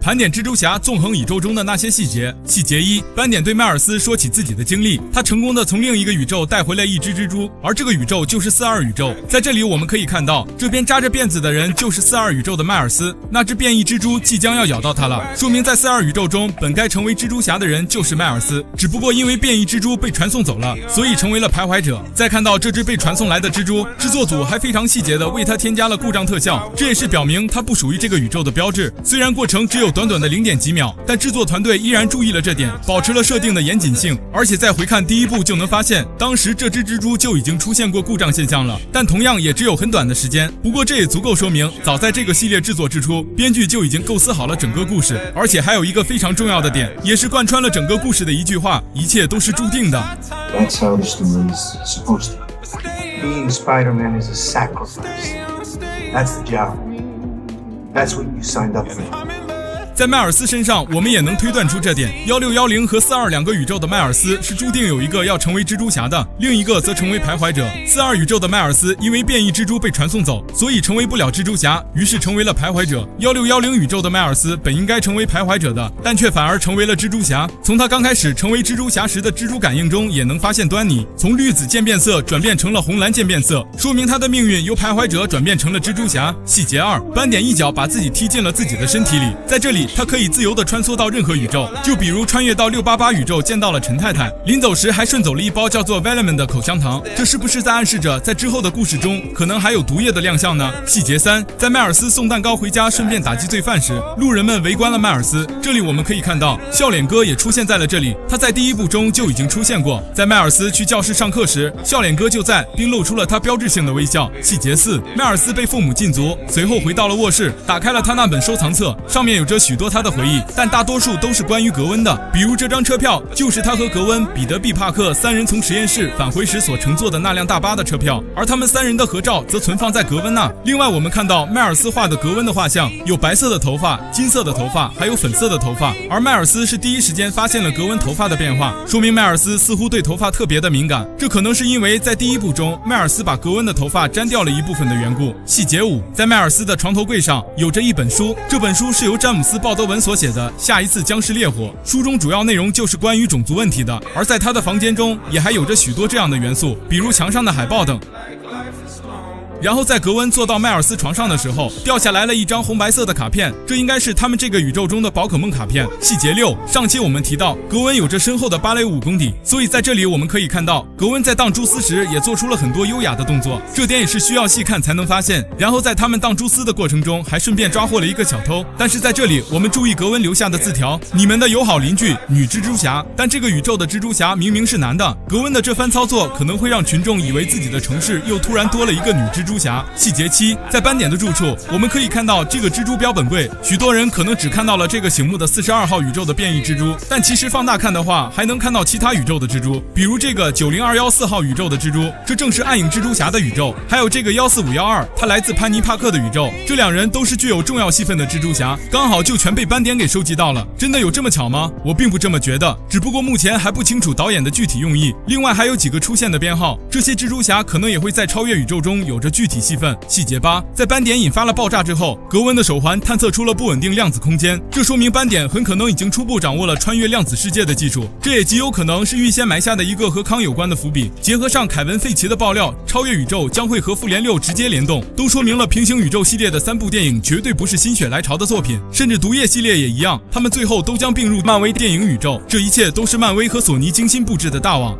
盘点蜘蛛侠纵横宇宙中的那些细节。细节一，斑点对迈尔斯说起自己的经历，他成功的从另一个宇宙带回来一只蜘蛛，而这个宇宙就是42宇宙。在这里我们可以看到，这边扎着辫子的人就是42宇宙的迈尔斯，那只变异蜘蛛即将要咬到他了，说明在42宇宙中本该成为蜘蛛侠的人就是迈尔斯，只不过因为变异蜘蛛被传送走了，所以成为了徘徊者。再看到这只被传送来的蜘蛛，制作组还非常细节的为它添加了故障特效，这也是表明它不属于这个宇宙的标志。虽然过程只有短短的0.几秒，但制作团队依然注意了这点，保持了设定的严谨性。而且再回看第一部就能发现，当时这只蜘蛛就已经出现过故障现象了，但同样也只有很短的时间。不过这也足够说明，早在这个系列制作之初，编剧就已经构思好了整个故事。而且还有一个非常重要的点，也是贯穿了整个故事的一句话：一切都是注定的。That's how the story is supposed to be. Being Spider-Man is a sacrifice. That's the job. That's what you signed up for.在迈尔斯身上，我们也能推断出这点。1610和42两个宇宙的迈尔斯是注定有一个要成为蜘蛛侠的，另一个则成为徘徊者。42宇宙的迈尔斯因为变异蜘蛛被传送走，所以成为不了蜘蛛侠，于是成为了徘徊者。1610宇宙的迈尔斯本应该成为徘徊者的，但却反而成为了蜘蛛侠。从他刚开始成为蜘蛛侠时的蜘蛛感应中也能发现端倪，从绿紫渐变色转变成了红蓝渐变色，说明他的命运由徘徊者转变成了蜘蛛侠。细节二，斑点一脚把自己踢进了自己的身体里，在这里他可以自由地穿梭到任何宇宙，就比如穿越到688宇宙见到了陈太太，临走时还顺走了一包叫做 Vitamin 的口香糖，这是不是在暗示着在之后的故事中可能还有毒液的亮相呢？细节三，在迈尔斯送蛋糕回家顺便打击罪犯时，路人们围观了迈尔斯，这里我们可以看到笑脸哥也出现在了这里，他在第一部中就已经出现过，在迈尔斯去教室上课时，笑脸哥就在，并露出了他标志性的微笑。细节四，迈尔斯被父母禁足，随后回到了卧室，打开了他那本收藏册，上面有着许多他的回忆，但大多数都是关于格温的，比如这张车票就是他和格温、彼得 ·B· 帕克3人从实验室返回时所乘坐的那辆大巴的车票，而他们3人的合照则存放在格温那。另外我们看到迈尔斯画的格温的画像有白色的头发、金色的头发还有粉色的头发，而迈尔斯是第一时间发现了格温头发的变化，说明迈尔斯似乎对头发特别的敏感，这可能是因为在第一部中迈尔斯把格温的头发粘掉了一部分的缘故。细节五，在迈尔斯的床头柜上有着一本书，这本书是由詹姆斯·鲍德文所写的下一次僵尸烈火，书中主要内容就是关于种族问题的，而在他的房间中也还有着许多这样的元素，比如墙上的海报等。然后在格温坐到迈尔斯床上的时候，掉下来了一张红白色的卡片，这应该是他们这个宇宙中的宝可梦卡片。细节六，上期我们提到格温有着深厚的芭蕾舞功底，所以在这里我们可以看到格温在荡蛛丝时也做出了很多优雅的动作，这点也是需要细看才能发现。然后在他们荡蛛丝的过程中还顺便抓获了一个小偷，但是在这里我们注意格温留下的字条，你们的友好邻居女蜘蛛侠，但这个宇宙的蜘蛛侠明明是男的，格温的这番操作可能会让群众以为自己的城市又突然多了一个女蜘蛛侠。细节七，在斑点的住处我们可以看到这个蜘蛛标本柜，许多人可能只看到了这个醒目的42号宇宙的变异蜘蛛，但其实放大看的话还能看到其他宇宙的蜘蛛，比如这个90214号宇宙的蜘蛛，这正是暗影蜘蛛侠的宇宙，还有这个14512，它来自潘尼帕克的宇宙，这2人都是具有重要戏份的蜘蛛侠，刚好就全被斑点给收集到了。真的有这么巧吗？我并不这么觉得，只不过目前还不清楚导演的具体用意。另外还有几个出现的编号，这些蜘蛛侠可能也会在超越宇宙中有着具体戏份。细节8，在斑点引发了爆炸之后，格温的手环探测出了不稳定量子空间，这说明斑点很可能已经初步掌握了穿越量子世界的技术，这也极有可能是预先埋下的一个和康有关的伏笔。结合上凯文·费奇的爆料，超越宇宙将会和复联6直接联动，都说明了平行宇宙系列的3部电影绝对不是心血来潮的作品，甚至毒液系列也一样，他们最后都将并入漫威电影宇宙，这一切都是漫威和索尼精心布置的大网。